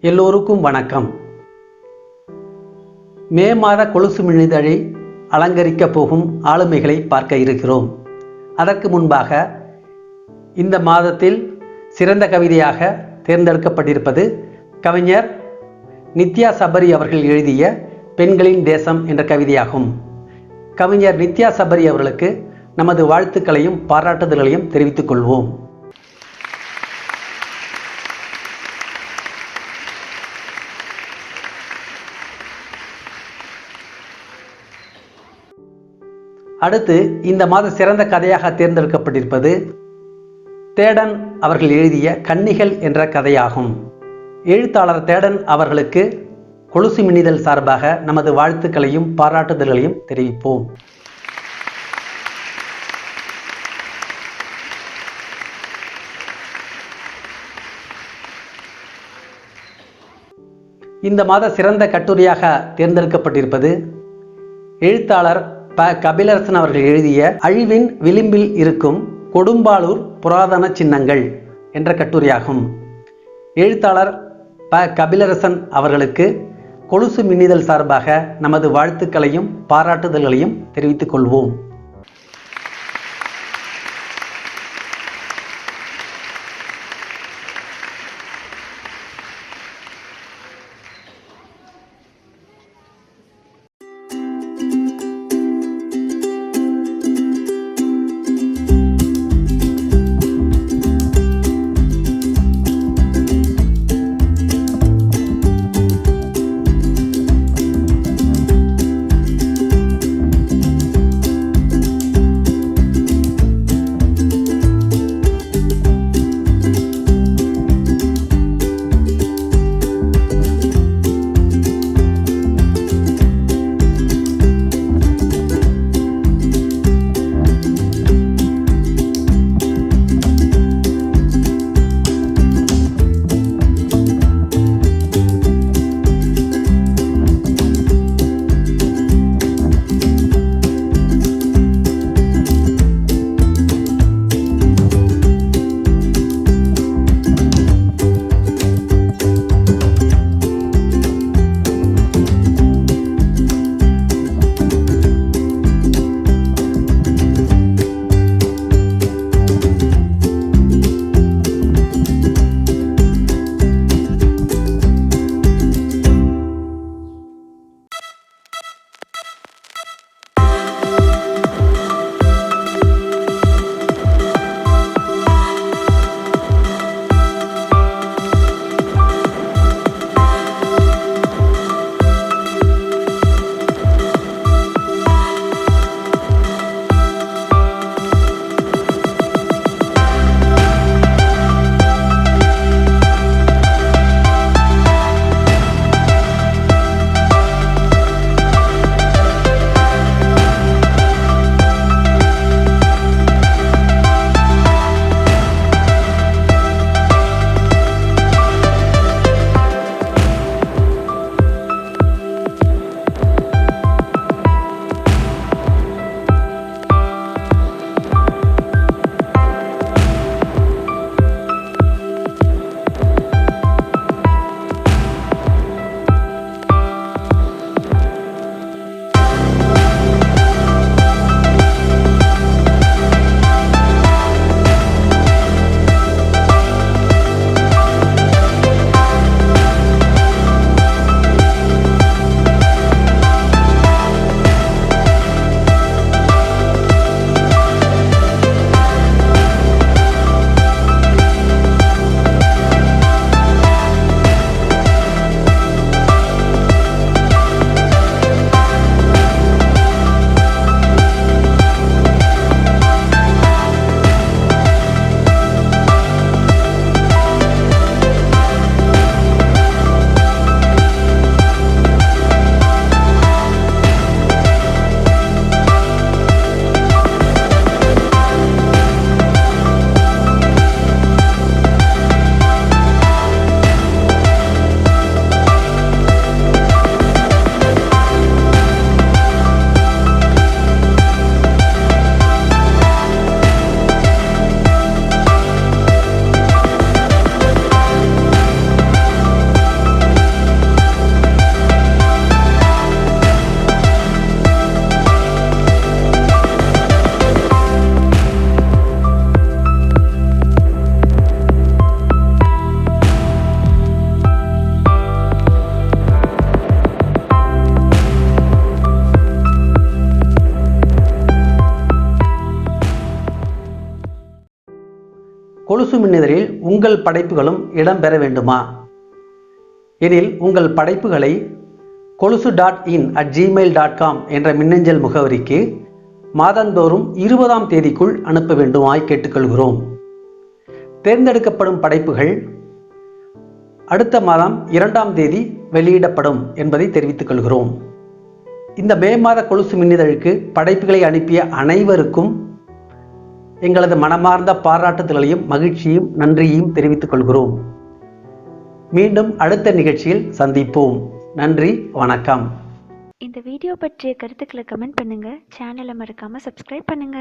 எல்லோருக்கும் வணக்கம். மே மாத கொலுசு மின்னிதழை அலங்கரிக்கப் போகும் ஆளுமைகளை பார்க்க இருக்கிறோம். அதற்கு முன்பாக இந்த மாதத்தில் சிறந்த கவிதையாக தேர்ந்தெடுக்கப்பட்டிருப்பது கவிஞர் நித்யா சபரி அவர்கள் எழுதிய பெண்களின் தேசம் என்ற கவிதையாகும். கவிஞர் நித்யா சபரி அவர்களுக்கு நமது வாழ்த்துக்களையும் பாராட்டுதல்களையும் தெரிவித்துக் கொள்வோம். அடுத்து இந்த மாத சிறந்த கதையாக தேர்ந்தெடுக்கப்பட்டிருப்பது தேடன் அவர்கள் எழுதிய கன்னிகள் என்ற கதையாகும். எழுத்தாளர் தேடன் அவர்களுக்கு கொலுசு மின்னிதழ் சார்பாக நமது வாழ்த்துக்களையும் பாராட்டுதல்களையும் தெரிவிப்போம். இந்த மாத சிறந்த கட்டுரையாக தேர்ந்தெடுக்கப்பட்டிருப்பது எழுத்தாளர் கபிலரசன் அவர்கள் எழுதிய அழிவின் விளிம்பில் இருக்கும் கொடும்பாளூர் புராதன சின்னங்கள் என்ற கட்டுரையாகும். எழுத்தாளர் கபிலரசன் அவர்களுக்கு கொலுசு மின்னிதழ் சார்பாக நமது வாழ்த்துக்களையும் பாராட்டுதல்களையும் தெரிவித்துக் கொள்வோம். கொலுசு மின்னிதழில் உங்கள் படைப்புகளும் இடம்பெற வேண்டுமா? எனில் உங்கள் படைப்புகளை kolusu.in@gmail.com என்ற மின்னஞ்சல் முகவரிக்கு மாதந்தோறும் 20ஆம் தேதிக்குள் அனுப்ப வேண்டுமாய் கேட்டுக்கொள்கிறோம். தேர்ந்தெடுக்கப்படும் படைப்புகள் அடுத்த மாதம் 2ஆம் தேதி வெளியிடப்படும் என்பதை தெரிவித்துக் கொள்கிறோம். இந்த மே மாத கொலுசு மின்னிதழுக்கு படைப்புகளை அனுப்பிய அனைவருக்கும் எங்களது மனமார்ந்த பாராட்டுதல்களையும் மகிழ்ச்சியும் நன்றியையும் தெரிவித்துக் கொள்கிறோம். மீண்டும் அடுத்த நிகழ்ச்சியில் சந்திப்போம். நன்றி, வணக்கம். இந்த வீடியோ பற்றிய கருத்துக்களை கமெண்ட் பண்ணுங்க. சேனலை மறக்காம சப்ஸ்கிரைப் பண்ணுங்க.